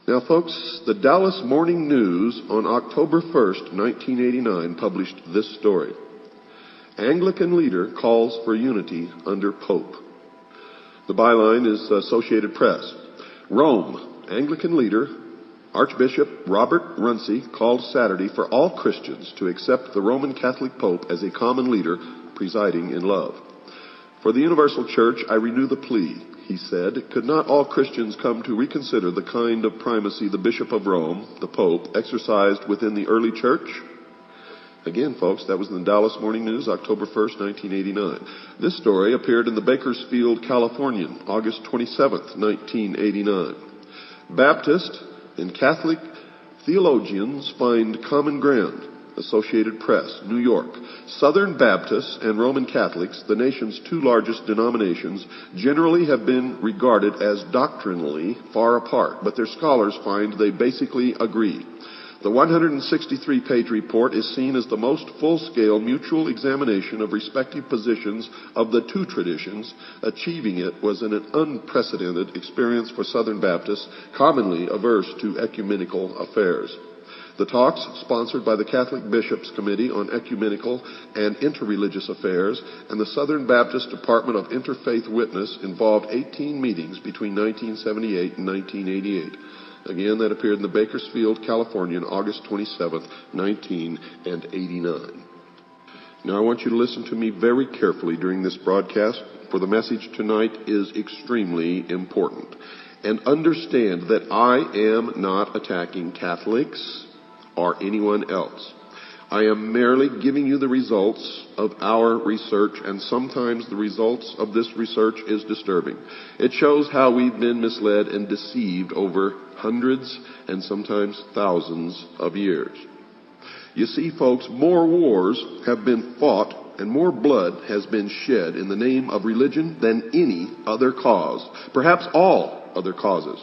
Now, folks, the Dallas Morning News on October 1st, 1989, published this story. Anglican leader calls for unity under Pope. The byline is Associated Press. Rome, Anglican leader Archbishop Robert Runcie called Saturday for all Christians to accept the Roman Catholic Pope as a common leader presiding in love. For the Universal Church, I renew the plea, he said. Could not all Christians come to reconsider the kind of primacy the Bishop of Rome, the Pope, exercised within the early church? Again, folks, that was in the Dallas Morning News, October 1st, 1989. This story appeared in the Bakersfield Californian, August 27th, 1989. Baptist and Catholic theologians find common ground. Associated Press, New York. Southern Baptists and Roman Catholics, the nation's two largest denominations, generally have been regarded as doctrinally far apart, but their scholars find they basically agree. The 163-page report is seen as the most full-scale mutual examination of respective positions of the two traditions. Achieving it was an unprecedented experience for Southern Baptists, commonly averse to ecumenical affairs. The talks, sponsored by the Catholic Bishops' Committee on Ecumenical and Interreligious Affairs and the Southern Baptist Department of Interfaith Witness, involved 18 meetings between 1978 and 1988. Again, that appeared in the Bakersfield Californian, August 27th, 1989. Now, I want you to listen to me very carefully during this broadcast, for the message tonight is extremely important. And understand that I am not attacking Catholics or anyone else. I am merely giving you the results of our research, and sometimes the results of this research is disturbing. It shows how we've been misled and deceived over hundreds and sometimes thousands of years. You see, folks, more wars have been fought and more blood has been shed in the name of religion than any other cause, perhaps all other causes.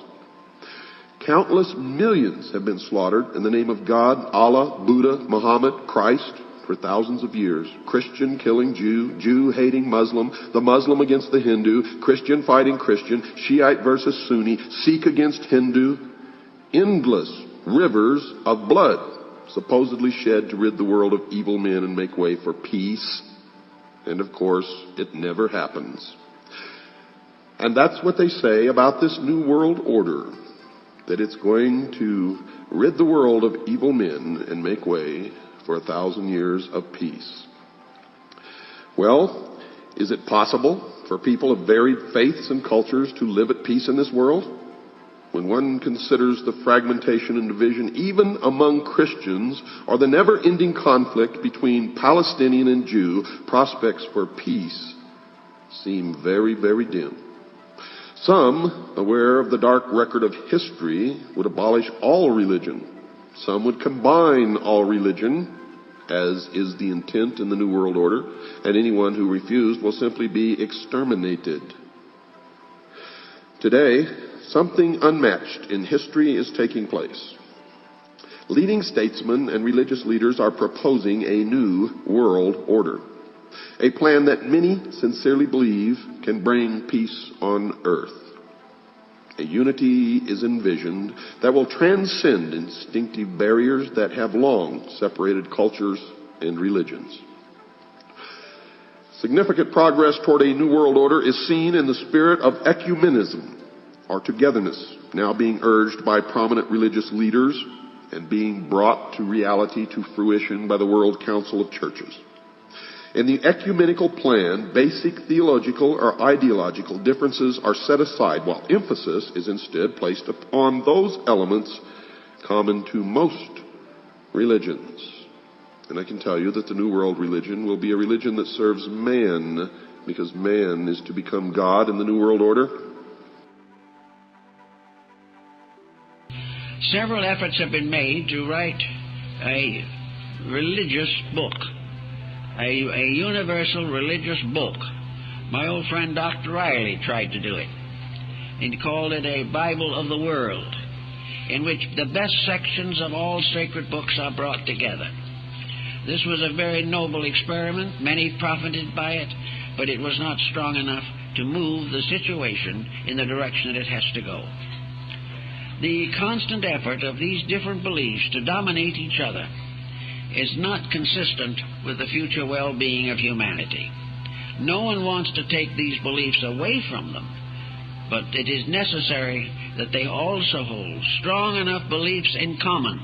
Countless millions have been slaughtered in the name of God, Allah, Buddha, Muhammad, Christ for thousands of years. Christian killing Jew, Jew hating Muslim, the Muslim against the Hindu, Christian fighting Christian, Shiite versus Sunni, Sikh against Hindu. Endless rivers of blood supposedly shed to rid the world of evil men and make way for peace. And of course, it never happens. And that's what they say about this new world order, that it's going to rid the world of evil men and make way for 1,000 years of peace. Well, is it possible for people of varied faiths and cultures to live at peace in this world? When one considers the fragmentation and division even among Christians or the never-ending conflict between Palestinian and Jew, prospects for peace seem very, very dim. Some, aware of the dark record of history, would abolish all religion. Some would combine all religion, as is the intent in the New World Order, and anyone who refused will simply be exterminated. Today, something unmatched in history is taking place. Leading statesmen and religious leaders are proposing a new world order. A plan that many sincerely believe can bring peace on earth. A unity is envisioned that will transcend instinctive barriers that have long separated cultures and religions. Significant progress toward a new world order is seen in the spirit of ecumenism, or togetherness, now being urged by prominent religious leaders and being brought to reality, to fruition by the World Council of Churches. In the ecumenical plan, basic theological or ideological differences are set aside, while emphasis is instead placed upon those elements common to most religions. And I can tell you that the New World religion will be a religion that serves man, because man is to become God in the New World Order. Several efforts have been made to write a religious book. A universal religious book. My old friend Dr. Riley tried to do it. He called it a Bible of the World, in which the best sections of all sacred books are brought together. This was a very noble experiment. Many profited by it, but it was not strong enough to move the situation in the direction that it has to go. the constant effort of these different beliefs to dominate each other is not consistent with the future well-being of humanity. No one wants to take these beliefs away from them, but it is necessary that they also hold strong enough beliefs in common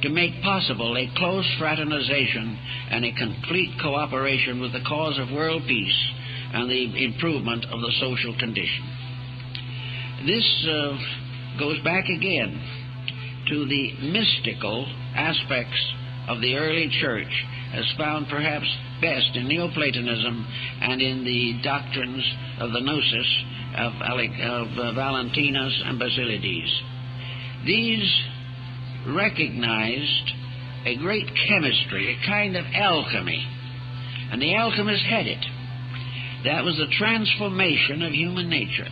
to make possible a close fraternization and a complete cooperation with the cause of world peace and the improvement of the social condition. This goes back again to the mystical aspects of the early church, as found perhaps best in Neoplatonism and in the doctrines of the Gnosis of Valentinus and Basilides. These recognized a great chemistry, a kind of alchemy, and the alchemist had it. That was the transformation of human nature.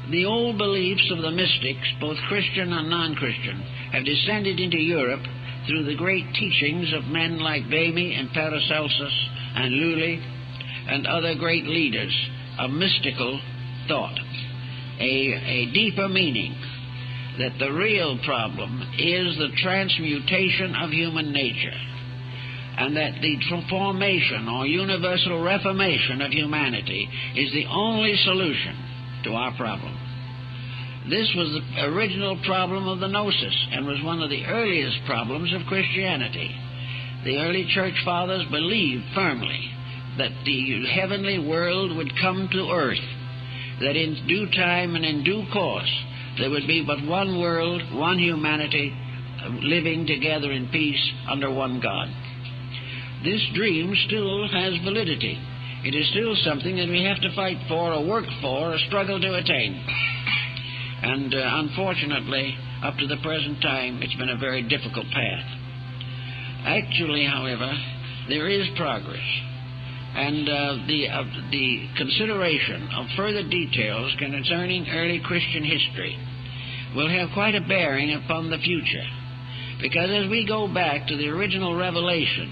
The old beliefs of the mystics, both Christian and non-Christian, have descended into Europe through the great teachings of men like Bamy and Paracelsus and Lully and other great leaders of mystical thought. A deeper meaning that the real problem is the transmutation of human nature, and that the transformation or universal reformation of humanity is the only solution to our problem. This was the original problem of the Gnosis and was one of the earliest problems of Christianity. The early church fathers believed firmly that the heavenly world would come to earth, that in due time and in due course there would be but one world, one humanity, living together in peace under one God. This dream still has validity. It is still something that we have to fight for or work for or struggle to attain. And unfortunately, up to the present time, it's been a very difficult path. Actually, however, there is progress. And the consideration of further details concerning early Christian history will have quite a bearing upon the future. Because as we go back to the original revelation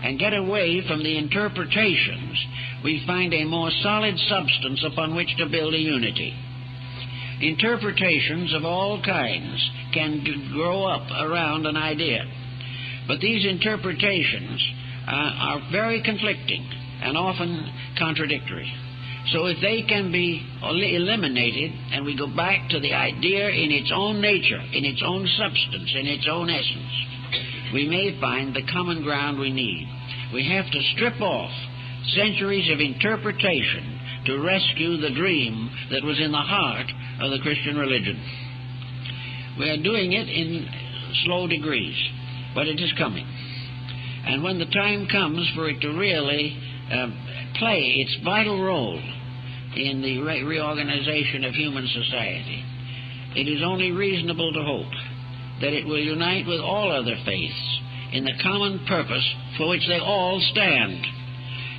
and get away from the interpretations, we find a more solid substance upon which to build a unity. Interpretations of all kinds can grow up around an idea, but these interpretations are very conflicting and often contradictory. So if they can be eliminated and we go back to the idea in its own nature, in its own substance, in its own essence, we may find the common ground we need. We have to strip off centuries of interpretation to rescue the dream that was in the heart of the Christian religion. We are doing it in slow degrees, but it is coming. And when the time comes for it to really play its vital role in the reorganization of human society, it is only reasonable to hope that it will unite with all other faiths in the common purpose for which they all stand,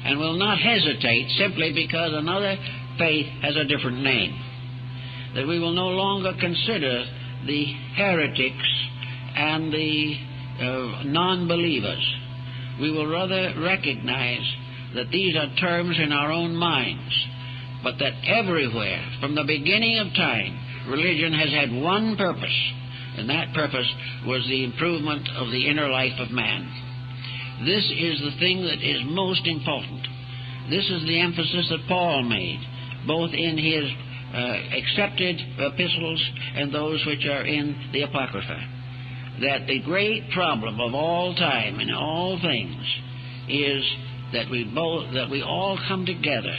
and will not hesitate simply because another faith has a different name. That we will no longer consider the heretics and the non-believers. We will rather recognize that these are terms in our own minds, but that everywhere, from the beginning of time, religion has had one purpose, and that purpose was the improvement of the inner life of man. This is the thing that is most important. This is the emphasis that Paul made, both in his accepted epistles and those which are in the Apocrypha, that the great problem of all time and all things is that we all come together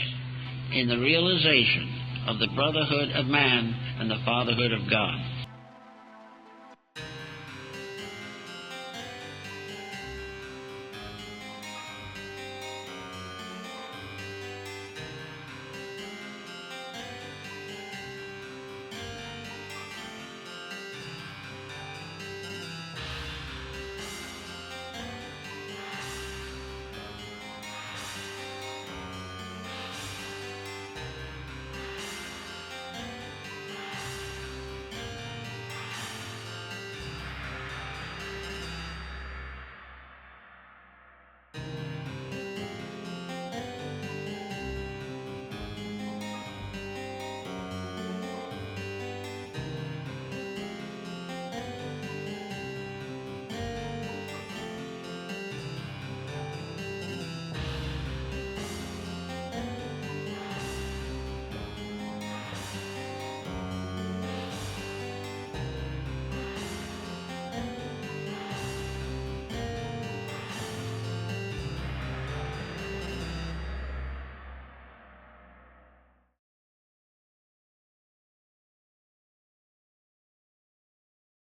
in the realization of the brotherhood of man and the fatherhood of God.